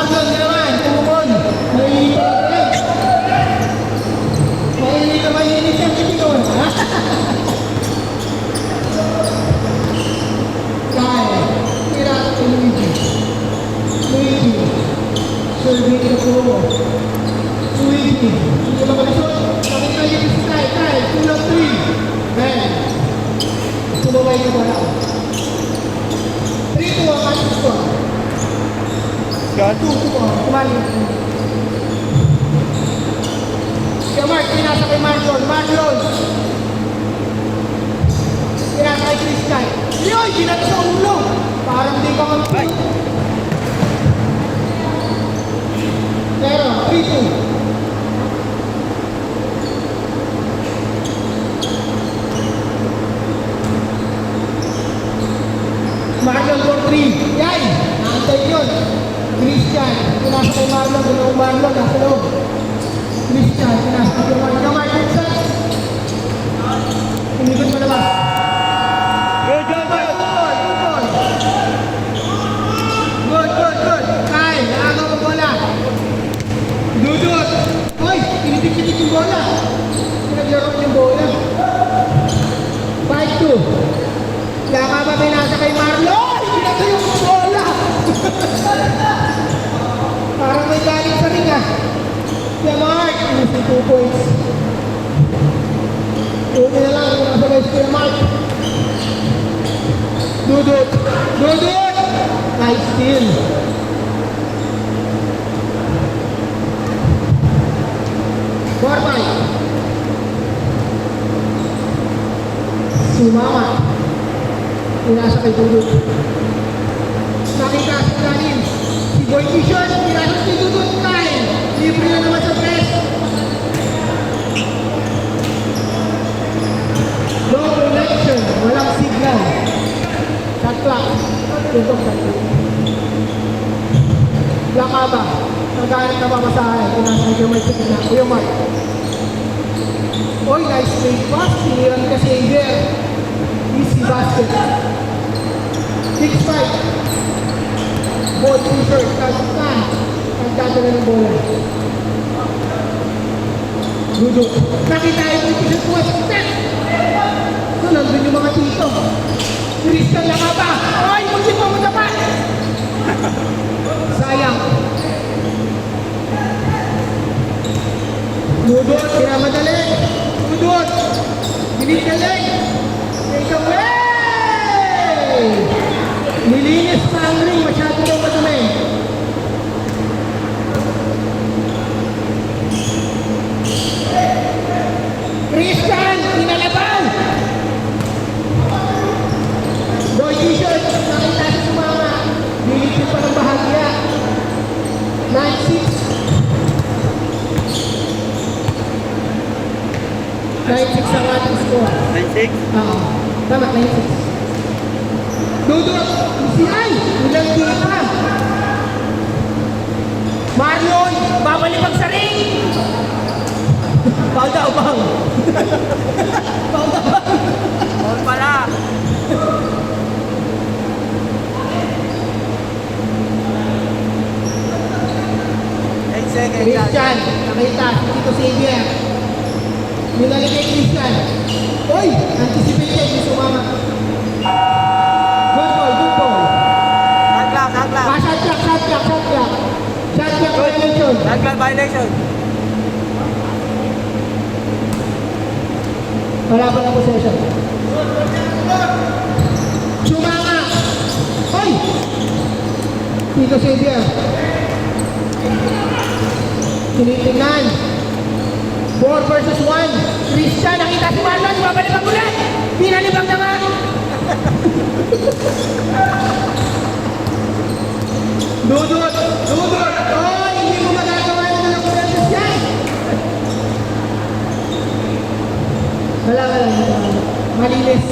Marlon, di naman, tumukon. Mainit pa rin. Mainit yung kitikon. Kaya, tira ko Luigi. Luigi. Serving the Kumo. Luigi. Hindi ba malasot? Pakita niyo si Kyle. Kyle, 2 of 3. Ben. Sumabay niyo ba na? 3 to 1 at score. Yan. 2 to 1. Kumali. Kaya Mark, pinasa kay Marlon. Marlon. Pinasa kay Christian. Yoy, ginat sa ulo. Parang di ka mag-play. Pero, 3-2. Marlon for 3. Yan! Naantay yun. Christian. Pinasa kay Marlon. Ginawang Marlon. Nasa loob. Christian. Pinasa kay Marlon. Marlon. Umikot mo naman. Good, good, good. Good. Kyle, nakagaw ang bola. Dudut. Hoy, pinitik-pitik yung bola. Pinaglaro yung bola. 5-2. Laka ba pinasa kay Marlon? Pinasa yung bola. Parang may galing sa ring ah. Kaya Mark, pinasa 2 points. Tuloy na lang, pinasa guys kay Mark. Dudut. Nice steal. Fortnite. Sumama. Pinasa kay Dudut. Nakita sa galing. Si Boy Kishon, pinasa kay Dudut. Kyle. Libre na naman sa press. No connection. Walang signal. Shot clock. Tutok shot clock. Lakaba. Nagalit na mamasahe. Pinasa kay Mark sa kina. Kuya Mark. Oy, nice play pass. Siniran ka Xavier. Easy basket. 6-5. Ball pusher. Kagkata na ng bola. Duduk. Nakita yung pusher ko. Step! So, nandun yung mga tito. Christian lang ba? Ay, musik mo na pa! Sayang. Dudut. Pinamadali. Dudut. Binigdalig. Take away! Nilinis pa ang ring. Masyado daw madumi. Christian! Pinalaban! Boy T-shirt. Nakita sa sumama. Nilipin pa ng bahagya. 9-6. 9-6 ang ating score. 9-6. Tama, 9-6. Dudut! Si Ay! Ilang di pa! Marlon! Babalipag sa ring! Paul daw, bang! Paul daw, bang! Paul pala. Christian! Nakita, si Tito Xavier. Minalik kay Christian. Oy! Anticipated yung sumama. Good ball. Shot clock. Shot clock violation. Shot clock violation. Wala pa ng possession. Sumama. Oy! Tito Xavier. Tinitingnan. 4 versus 1. Christian, nakita si Marlon. Mabalibag ulit. Pinalibag naman. Dudut. Oh, hindi mo magagawa na ng process yan. Wala. Malinis.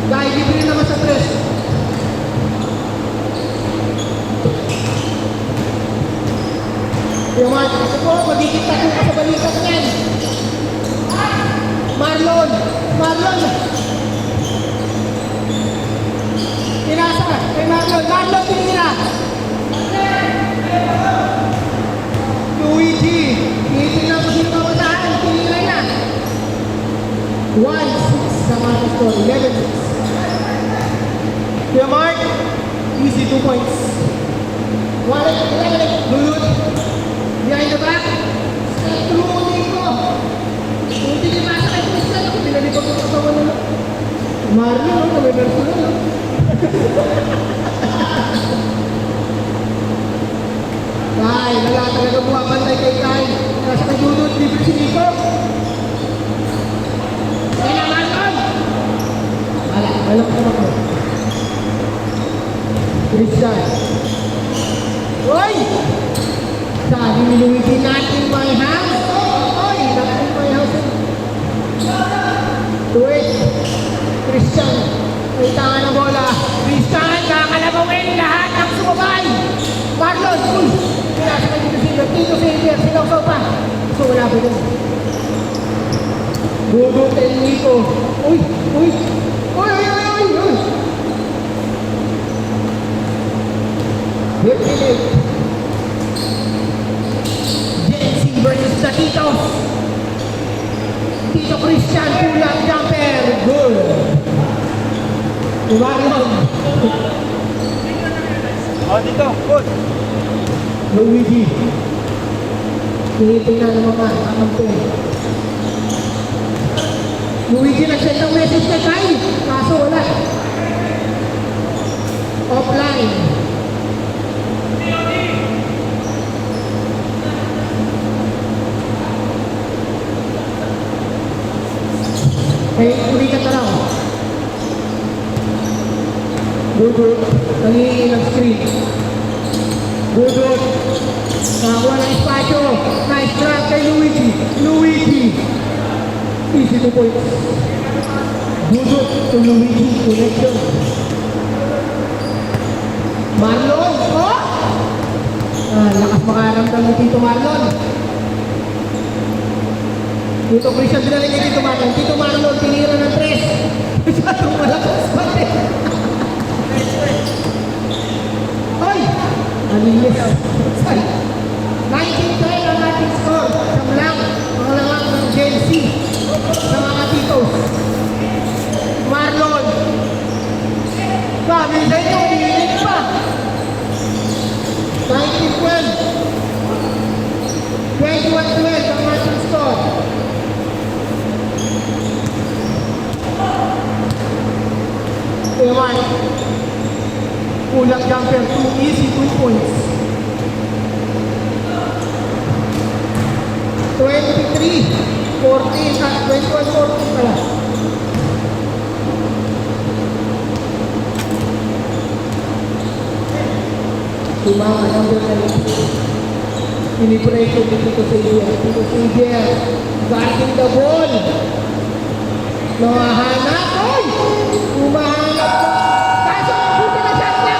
Dahil libre naman sa press. Yung mga kasi po, magkikita ko sa balikat yan. Marlon! Pinasa! Kay Marlon! Marlon! Luigi. Tinitingnan ko sino mamasahan. Tinilay na. 1-6 sa mga score. 11-6. Kuya Mark, easy 2 points. Wallet, Lulot. Behind the back. Step through Nico. Kung hindi masa kay Christian, ako pinalipag ko sa kawan nila. Mario, no? Kami verso na, no? Kai, wala talaga bumabantay kay Kai. Nasa kay Lulot, libre si Nico. Kaya naman, Tom! Wala ko naman ko. Christian. Uy! Sabi ni Luigi, not in my house. Oy, not in my house. Wait. Christian. May tangan ng bola. Christian, kakalabawin lahat ng sumabay. Marlon, uy! Pinasa ka dito sila. Tito Xavier, silaw pa. So, wala pa dun. Budot and Nico. Uy! Uy! Uy! Uy! Uy! Uy! Philip. Jency versus the Tito. Tito Christian, pull-up jumper. Good. Marion. Oh, dito. Good. Luigi. Tinitingnan ng mga kamampo. Luigi nag-send ng message kay Kai. Kaso wala. Offline. Kaya ulitan ka lang. Budot. Nangihingi ng screen. Budot. Nakakuha ng espasyo. Nice trap kay Luigi. Luigi. Easy 2 points. Budot to Luigi. Connection. Marlon. Oh! Lakas makaramdam ni Tito Marlon. Tito Christian dinaling kay Tito Marlon. Tito Marlon, tinira ng 3. Masyadong malakas pati. Ay! Alinis. Ay! 19-10 ang ating score. Samlang, pangalawang ng Gen Z sa mga titos. Marlon. Sabi sa ito, iinit pa. 19-12. 21-12 ang ating score. Ewan. Pull-up jumper, 2 easy, 2 points. 23-14 at 21-14 pala. Tumama number 9. Pinipreso ni Tito Xavier. Tito Xavier, guarding the ball. Nahahanap. Oy! Umahanap. Kaso, buta na siya niya.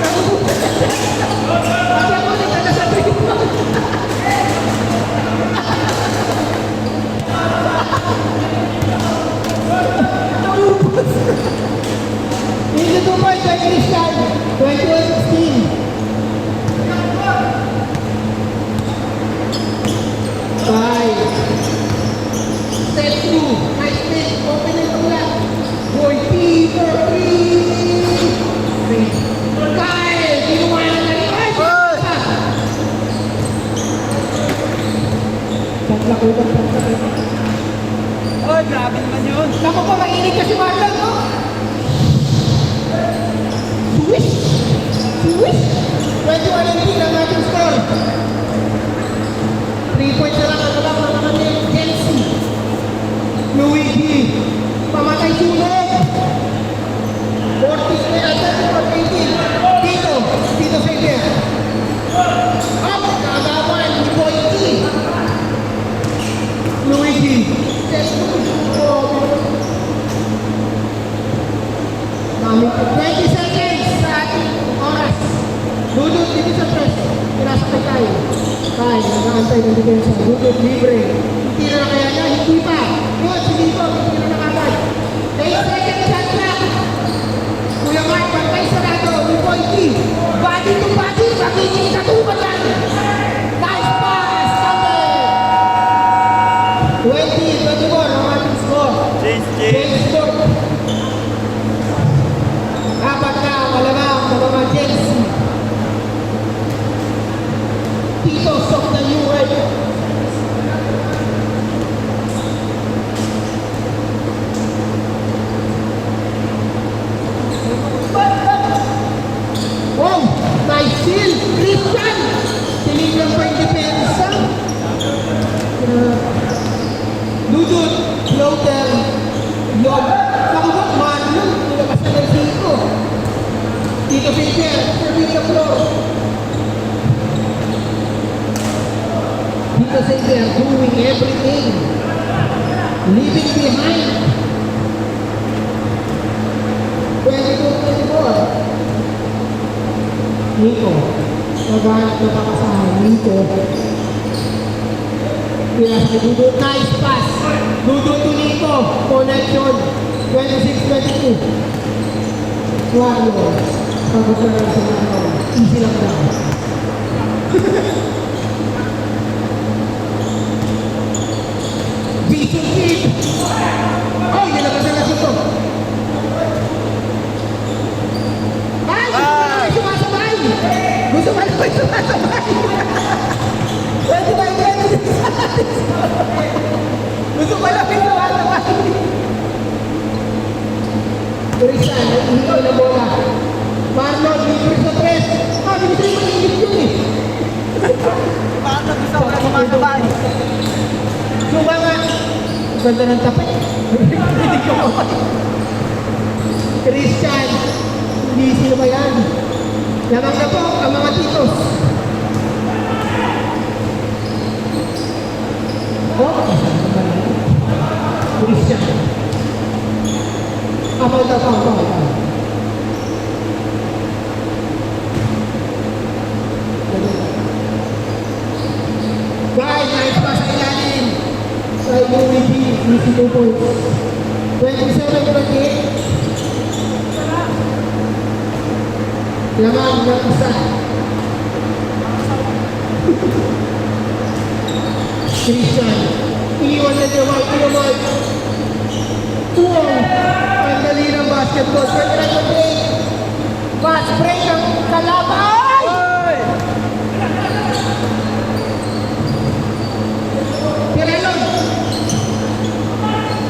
Nakubuta na siya. Kasi ako nita na sa tuyo. Naubos. Into 2 points by Christian. 21-16. Five. Step 2. Nice pitch. Open it up. Boy, Peter. 3. Kyle. Kinuha na rin. Ay! Taklakutan. Oh, grabe naman yun. Naku po, mainit kasi Marlon, no? Swish! Swish! 21-18 ang ating score. 3 points na lang ang kalap ng kanyang Chelsea. Luigi. Pamatay sunog. 14-18. Tito. Tito Xavier. Up! Kagawan. Boy T. Luigi. Kami 20 seconds sa ating oras. Dudut dito sa press. Pinasakay tayo. Kaya, nag-aantay ng depensa. Dudut libre. Hindi na kaya niya, hindi pa. Good, sige po, hindi na nakagad. 8 seconds shot clock. Kuya Mark, 5 everything. Leaving behind. 22-24. Nico. Naghanap na pakasahan. Nico. Pinas ni Dudut. Nice pass. Dudut to Nico. Connection. 26-22. Warriors. Pagod na lang sa mga. Easy lang daw. Vision Kid. Oh, nilabas na natin ito. Ay! Sumasabay! Gusto ba naman sumasabay? Pwede ba yung pwede sa atin? Gusto ba naman sumasabay? Christian, hindi na bola. Marlon, libre sa press. Sabi ko sa'yo, malingit yun eh. Paano gusto ko na sumasabay? Suba nga. Ganda ng tapay. Hindi ko kapay. Christian, hindi sino ba yan? Lamang na po ang mga titos. Oh, Christian. Apal daw, apal. Guys, nice pa sa ilalim. Sa Luigi, easy 2 points. 27-28. Lamang ng isa. Christian, iniwan na niya White, iniwan. Wow! Ang dali ng basketball. Pwede na mag-break. Fast break ang kalaban! Hoy! Pirelon!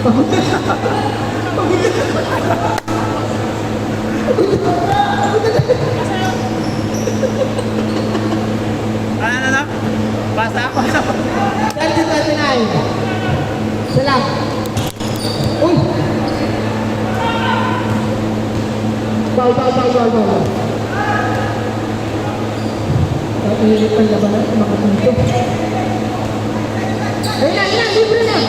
Pagod na siya. Pagod na siya. Ano? Basta? 30-39. Salam. Uy! Bawal. Ilit ang labanan, mga punto. Ayun na, libre na!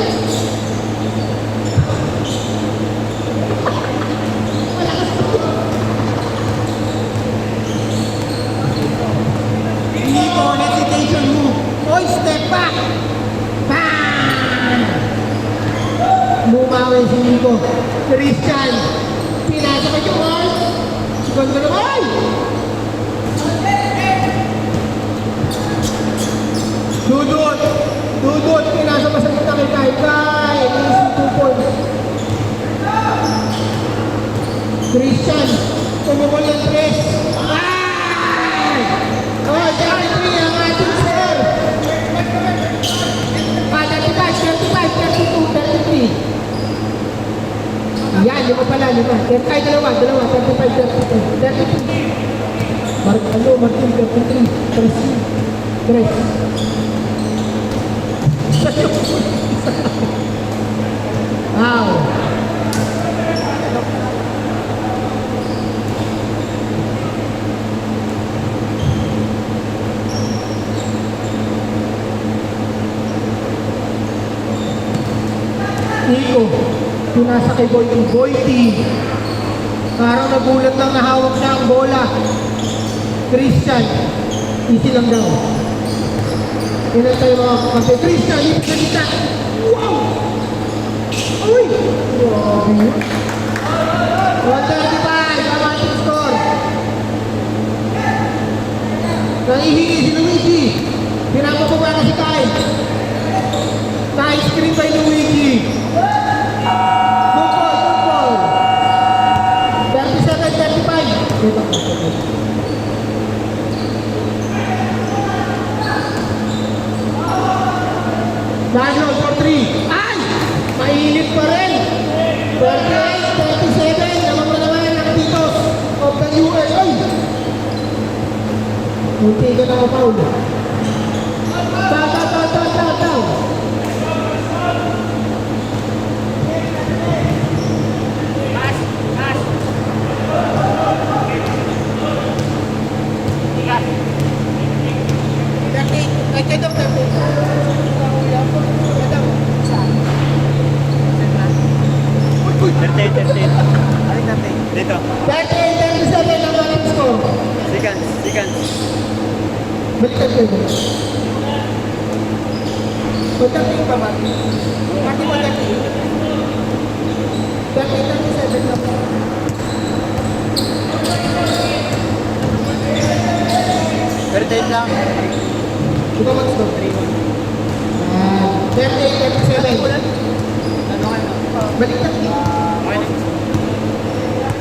Nico, hesitation move. Oy, step back! Bam! Bumawi si Nico. Christian, pinasa ka yung ball. Ganda naman! Dudut, pinasa pa sa kita kay Kai. Easy 2 points. Christian, tumukol yung press. Ay! Oh, 33 ang ating sir. 35, 32, 33. Yan, lima pala. Ay, dalawa, 35, 32. Martin, 33. Tres. Wow. Nico, pinasa kay Boyti. Parang nagulat lang na hawak na ang bola. Christian, easy lang daw. Ilan tayo mga kapatid. Christian, lipat na kita. Wow! Uy! Grabe. 135, ang ating score. Nangihingi si Luigi. Pinapapaba na si Kai. Kai screen by Luigi. Good ball. 37-35. Daniel for 3. Ay! Mainit pa rin. 38-37. Naman na naman ang titos of the US. Ay! Munti ka na mapaul. Taw. Ay, kayo, Ito. 38-37 ang ating score. Seconds. Baliktad ko yun. Pagdating pa, Mati. Mati pagdating. 38-37 na po. Pero tayo lang. Di ba mag-stop? 38-37. Ano kayo? Baliktad ko. Okay na.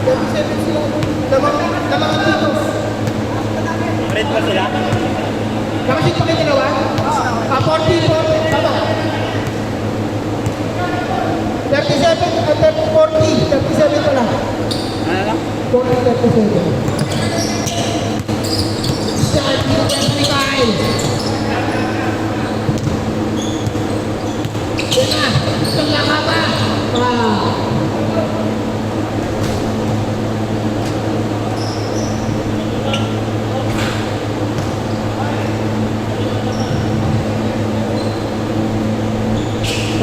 37 sila. Lamang dito. Red ba sila? Nakasit pa kayo dalawa? 44. Tama. 37 at 40. 37 pala. Ano lang? 40-37. Start with 25. Yan na. Isang laka pa.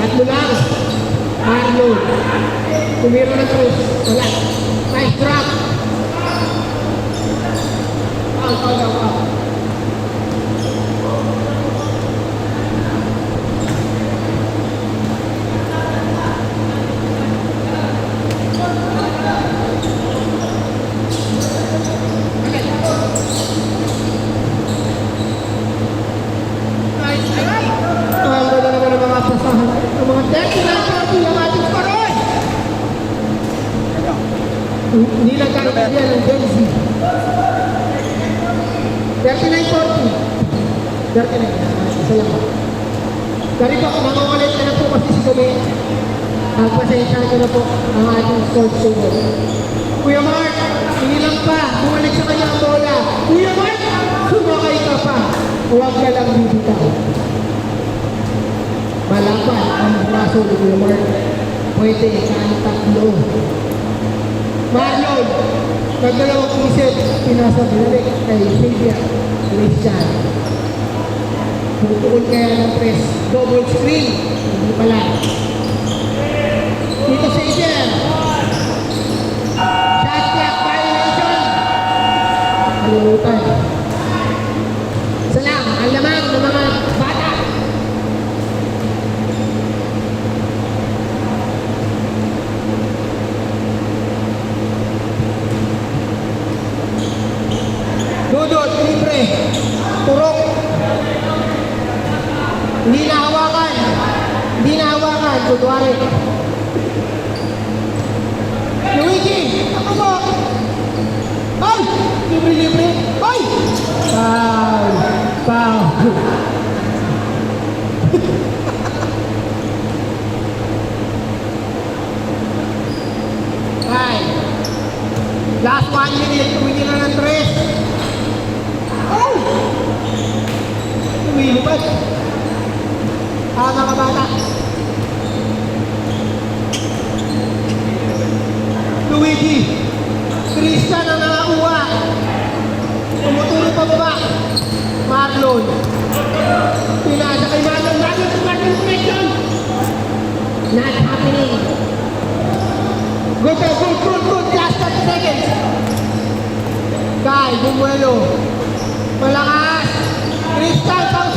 Tatlo lang. Mario. Tumira na Cruz. Wala. Nice drop. Out. Ang ganda naman ng mga pasahan. Ang mga 39-40 ang ating paroy. Hindi lang kaibigan ng Gen Z. 39-40. 39. Isa lang. Dari po, nangungulit na po kasi si Kumi. Pasensya ko na po ang ating score table. Kuya Mark, hindi lang pa. Bumalik sa kanya ang bola. Kuya Mark, sumakay ka pa. Huwag ka lang bibitaw. Malapan ang braso ni Kuya Mark. Pwede kahit tatlo. Marlon, nagdalawang isip, pinasa binalik kay Xavier Christian. Tutukol kaya ng press, double screen, hindi pala. Dito Xavier. Shot clock violation. Kalimutan. Salam, ang lamang ng mga bata. Dudot, libre. Turok. Hindi na hawakan. Kunwari. Luigi, ako mo. Ay! Libre. Ay! Foul. Ay. Last 1 minute, tumingin na ng 3. Oh! Tumilipad. Mga bata. Luigi. Christian ang nakakuha. Tumuturo pa baba. Marlon. Pinasa kay Marlon. Marlon connection. Not happening. Good. Last 30 seconds. Guy, bumuelo. Malakas. Christian, pang